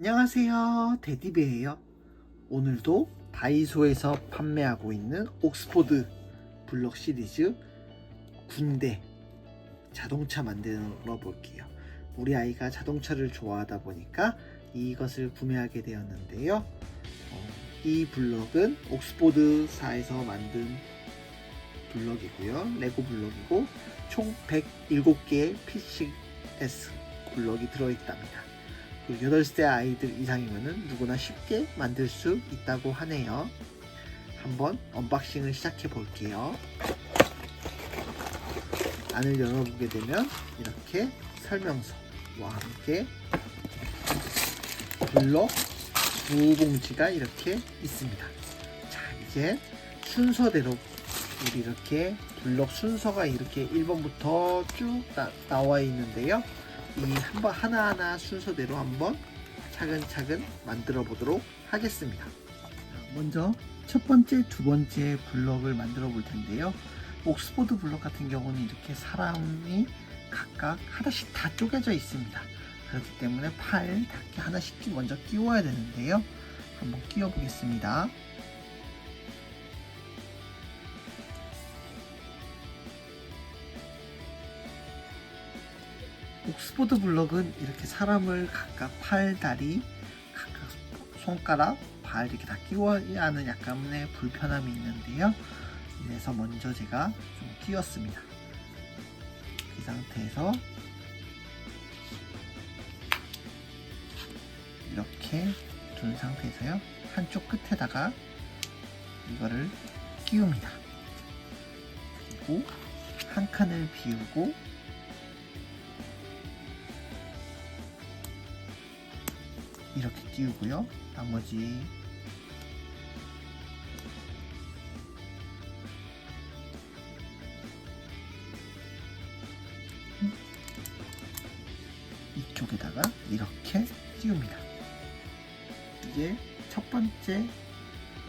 안녕하세요, 데디베예요. 오늘도 다이소에서 판매하고 있는 옥스포드 블럭 시리즈 군대 자동차 만들어 볼게요. 우리 아이가 자동차를 좋아하다 보니까 이것을 구매하게 되었는데요. 이 블럭은 옥스포드사에서 만든 블럭이고요. 레고 블럭이고 총 107개의 PCS 블럭이 들어있답니다. 8세 아이들 이상이면 누구나 쉽게 만들 수 있다고 하네요. 한번 언박싱을 시작해 볼게요. 안을 열어보게 되면 이렇게 설명서와 함께 블럭 두 봉지가 이렇게 있습니다. 자, 이제 순서대로 우리 이렇게 블럭 순서가 이렇게 1번부터 쭉 나와 있는데요. 이 한번 하나하나 순서대로 한번 차근차근 만들어 보도록 하겠습니다. 먼저 첫 번째, 두 번째 블럭을 만들어 볼 텐데요. 옥스포드 블럭 같은 경우는 이렇게 사람이 각각 하나씩 다 쪼개져 있습니다. 그렇기 때문에 팔 닿게 하나씩 먼저 끼워야 되는데요. 한번 끼워 보겠습니다. 옥스포드 블럭은 이렇게 사람을 각각 팔, 다리, 각각 손가락, 발 이렇게 다 끼워야 하는 약간의 불편함이 있는데요. 그래서 먼저 제가 좀 끼웠습니다. 이 상태에서 이렇게 둔 상태에서요. 한쪽 끝에다가 이거를 끼웁니다. 그리고 한 칸을 비우고 이렇게 끼우고요. 나머지 이쪽에다가 이렇게 끼웁니다. 이게 첫 번째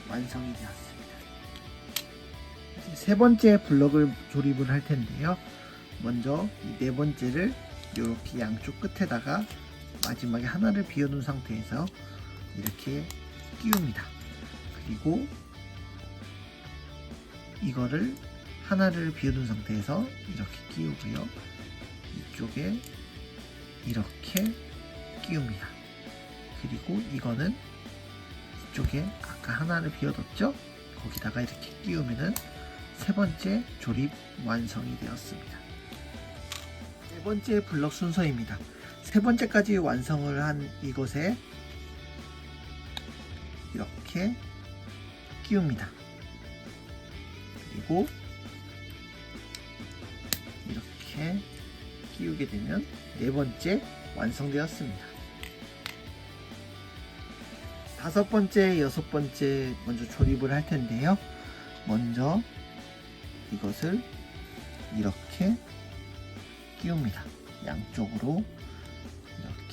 완성이 되었습니다. 이제 세 번째 블럭을 조립을 할 텐데요. 먼저 이 네 번째를 이렇게 양쪽 끝에다가 마지막에 하나를 비워둔 상태에서 이렇게 끼웁니다. 그리고 이거를 하나를 비워둔 상태에서 이렇게 끼우고요. 이쪽에 이렇게 끼웁니다. 그리고 이거는 이쪽에 아까 하나를 비워뒀죠? 거기다가 이렇게 끼우면은 세 번째 조립 완성이 되었습니다. 네 번째 블럭 순서입니다. 세 번째까지 완성을 한 이곳에 이렇게 끼웁니다. 그리고 이렇게 끼우게 되면 네 번째 완성되었습니다. 다섯 번째, 여섯 번째 먼저 조립을 할 텐데요. 먼저 이것을 이렇게 끼웁니다. 양쪽으로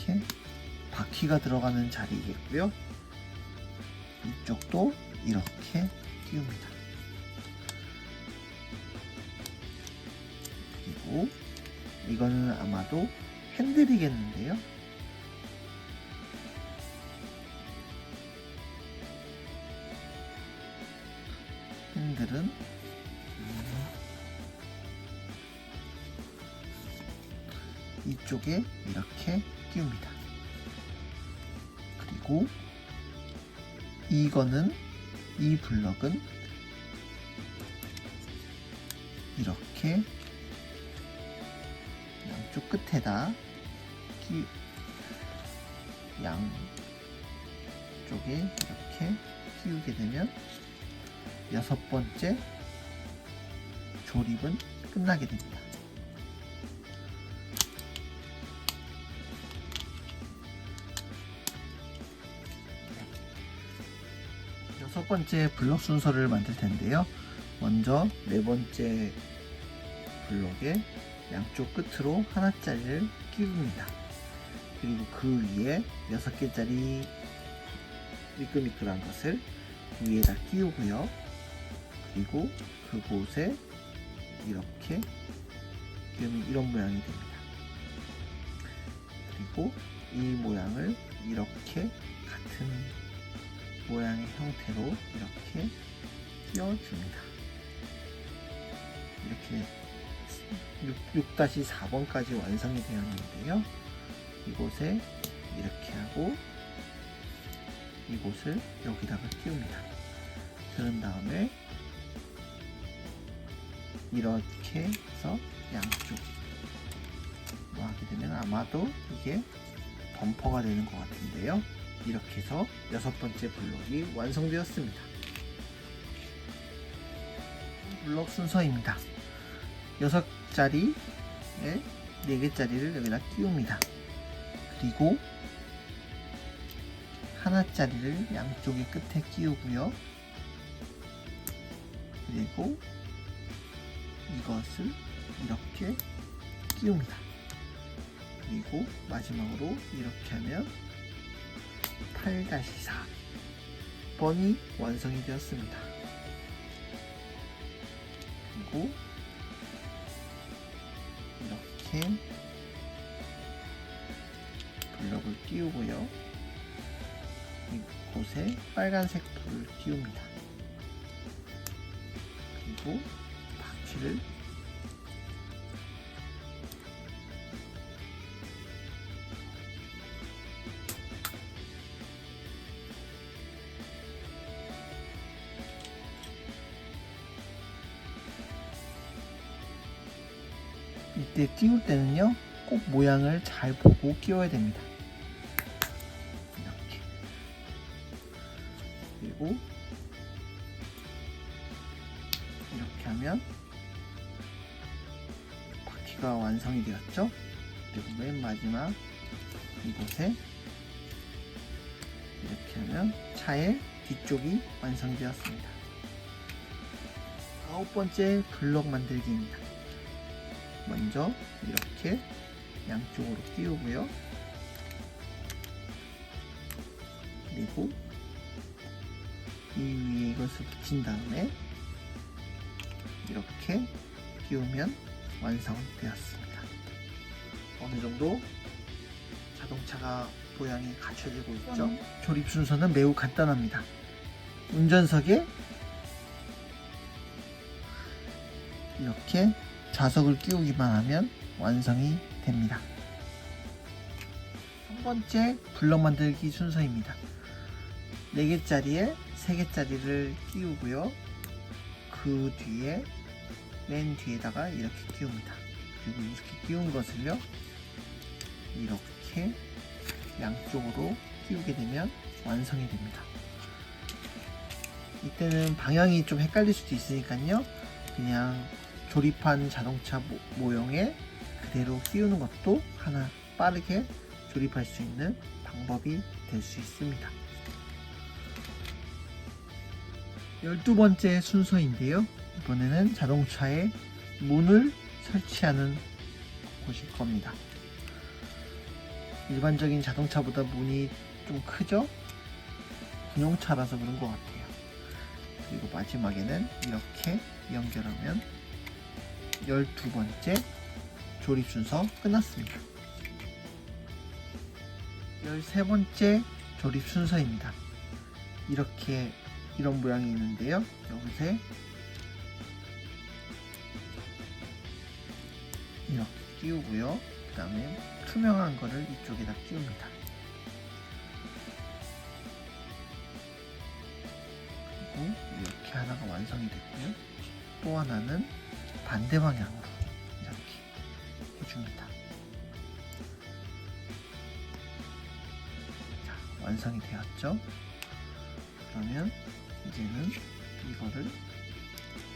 이렇게 바퀴가 들어가는 자리겠고요. 이쪽도 이렇게 끼웁니다. 그리고 이거는 아마도 핸들이겠는데요. 핸들은 이쪽에 이렇게 끼웁니다. 그리고 이거는 이 블럭은 이렇게 양쪽 끝에다 양쪽에 이렇게 끼우게 되면 여섯 번째 조립은 끝나게 됩니다. 첫 번째 블럭 순서를 만들 텐데요. 먼저 네 번째 블럭에 양쪽 끝으로 하나짜리를 끼웁니다. 그리고 그 위에 6개짜리 미끌미끌한 것을 위에다 끼우고요. 그리고 그곳에 이렇게 끼우면 이런 모양이 됩니다. 그리고 이 모양을 이렇게 같은 모양의 형태로 이렇게 끼워줍니다. 이렇게 6-4번까지 완성이 되었는데요. 이곳에 이렇게 하고 이곳을 여기다가 끼웁니다. 그런 다음에 이렇게 해서 양쪽 하게 되면 아마도 이게 범퍼가 되는 것 같은데요. 이렇게 해서 6번째 블록이 완성되었습니다. 블록 순서입니다. 6자리에 4개짜리를 여기다 끼웁니다. 그리고 하나짜리를 양쪽의 끝에 끼우고요. 그리고 이것을 이렇게 끼웁니다. 그리고 마지막으로 이렇게 하면 8-4번이 완성이 되었습니다. 그리고 이렇게 블럭을 끼우고요. 이곳에 빨간색 불을 끼웁니다. 그리고 바퀴를 이때 끼울 때는요, 꼭 모양을 잘 보고 끼워야 됩니다. 이렇게. 그리고 이렇게 하면 바퀴가 완성이 되었죠. 그리고 맨 마지막 이곳에 이렇게 하면 차의 뒤쪽이 완성이 되었습니다. 9번째 블록 만들기입니다. 먼저 이렇게 양쪽으로 끼우고요. 그리고 이 위에 이것을 붙인 다음에 이렇게 끼우면 완성되었습니다. 어느 정도 자동차가 모양이 갖춰지고 있죠. 조립 순서는 매우 간단합니다. 운전석에 이렇게 좌석을 끼우기만 하면 완성이 됩니다. 3번째 블럭 만들기 순서입니다. 4개짜리에 3개짜리를 끼우고요. 그 뒤에 맨 뒤에다가 이렇게 끼웁니다. 그리고 이렇게 끼운 것을요, 이렇게 양쪽으로 끼우게 되면 완성이 됩니다. 이때는 방향이 좀 헷갈릴 수도 있으니까요, 그냥 조립한 자동차 모형에 그대로 끼우는 것도 하나 빠르게 조립할 수 있는 방법이 될 수 있습니다. 12번째 순서인데요. 이번에는 자동차에 문을 설치하는 곳일 겁니다. 일반적인 자동차보다 문이 좀 크죠? 군용차라서 그런 것 같아요. 그리고 마지막에는 이렇게 연결하면 12번째 조립 순서 끝났습니다. 13번째 조립 순서입니다. 이런 모양이 있는데요. 여기서 이렇게 끼우고요. 그 다음에 투명한 거를 이쪽에다 끼웁니다. 그리고 이렇게 하나가 완성이 됐고요. 또 하나는 반대 방향으로 이렇게 해줍니다. 자, 완성이 되었죠? 그러면 이제는 이거를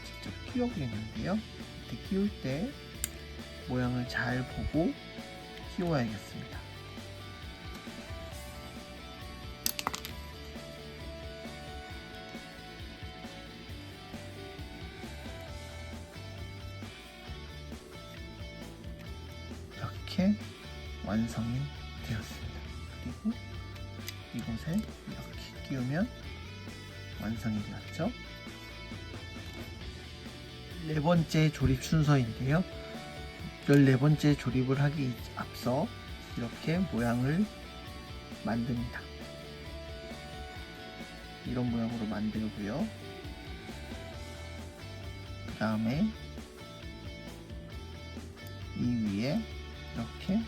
직접 끼워보겠는데요. 이때 끼울 때 모양을 잘 보고 끼워야겠습니다. 이렇게 완성이 되었습니다. 그리고 이곳에 이렇게 끼우면 완성이 되었죠. 14번째 조립 순서인데요. 14번째 조립을 하기 앞서 이렇게 모양을 만듭니다. 이런 모양으로 만들고요. 그 다음에 이 위에 이렇게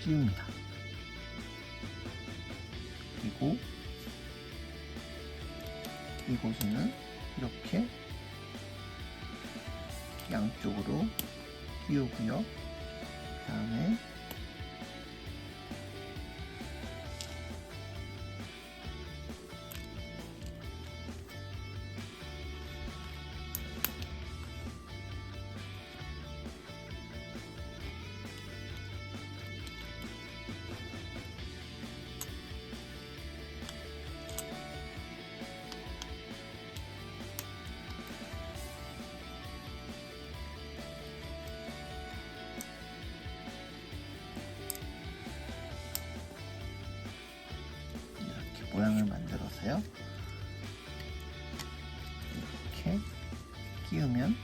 끼웁니다. 그리고 이곳에는 이렇게 양쪽으로 끼우고요. 그 다음에 모양을 만들어서요. 이렇게 끼우면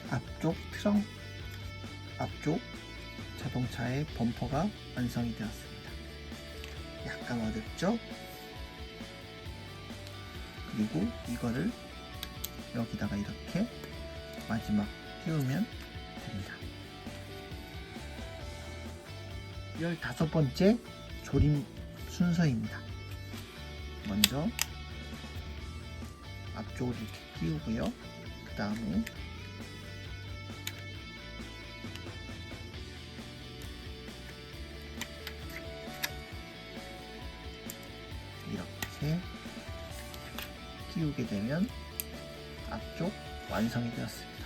앞쪽 자동차의 범퍼가 완성이 되었습니다. 약간 어렵죠? 그리고 이거를 여기다가 이렇게 마지막 끼우면 됩니다. 15번째 조림 순서입니다. 먼저 앞쪽을 이렇게 끼우고요. 그 다음에 이렇게 끼우게 되면 앞쪽 완성이 되었습니다.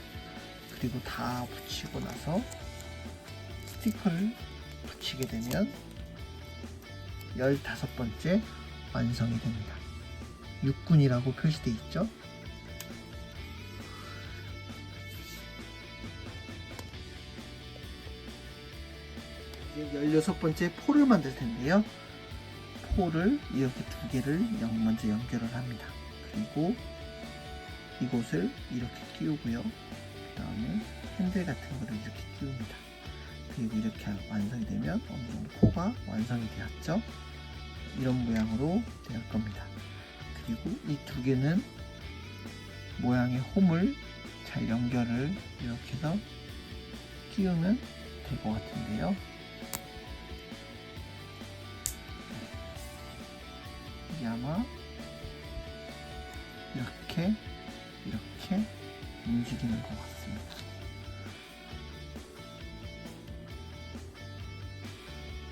그리고 다 붙이고 나서 스티커를 붙이게 되면 15번째 완성이 됩니다. 육군이라고 표시되어 있죠. 이제 16번째 포를 만들 텐데요. 포를 이렇게 두 개를 먼저 연결을 합니다. 그리고 이곳을 이렇게 끼우고요. 그 다음에 핸들 같은 거를 이렇게 끼웁니다. 그리고 이렇게 완성이 되면 어느 정도 포가 완성이 되었죠. 이런 모양으로 될 겁니다. 그리고 이 두 개는 모양의 홈을 잘 연결을 이렇게 해서 끼우면 될 것 같은데요. 이게 아마 이렇게 움직이는 것 같습니다.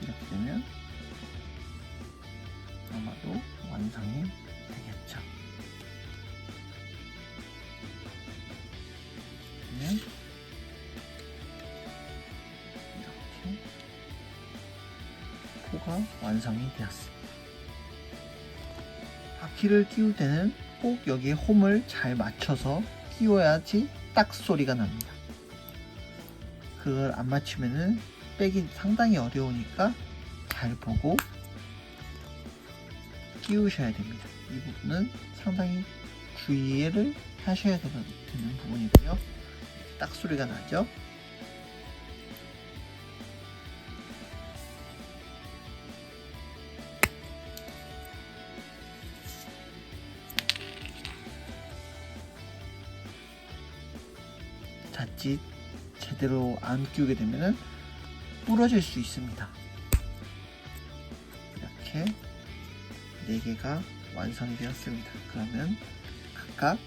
이렇게 되면 아마도 완성이 되겠죠. 그러면 이렇게 포가 완성이 되었습니다. 바퀴를 끼울 때는 꼭 여기에 홈을 잘 맞춰서 끼워야지 딱 소리가 납니다. 그걸 안 맞추면은 빼기 상당히 어려우니까 잘 보고 끼우셔야 됩니다. 이 부분은 상당히 주의를 하셔야 되는 부분이고요. 딱 소리가 나죠. 자칫 제대로 안 끼우게 되면은 부러질 수 있습니다. 이렇게 4개가 완성이 되었습니다. 그러면 각각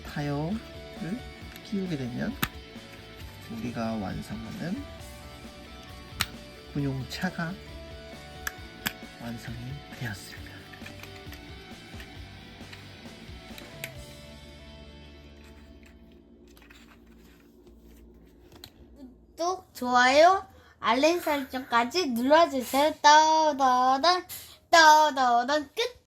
타이어를 끼우게 되면 우리가 완성하는 군용차가 완성이 되었습니다. 구독, 좋아요, 알림 설정까지 눌러주세요. 떠더던 끝.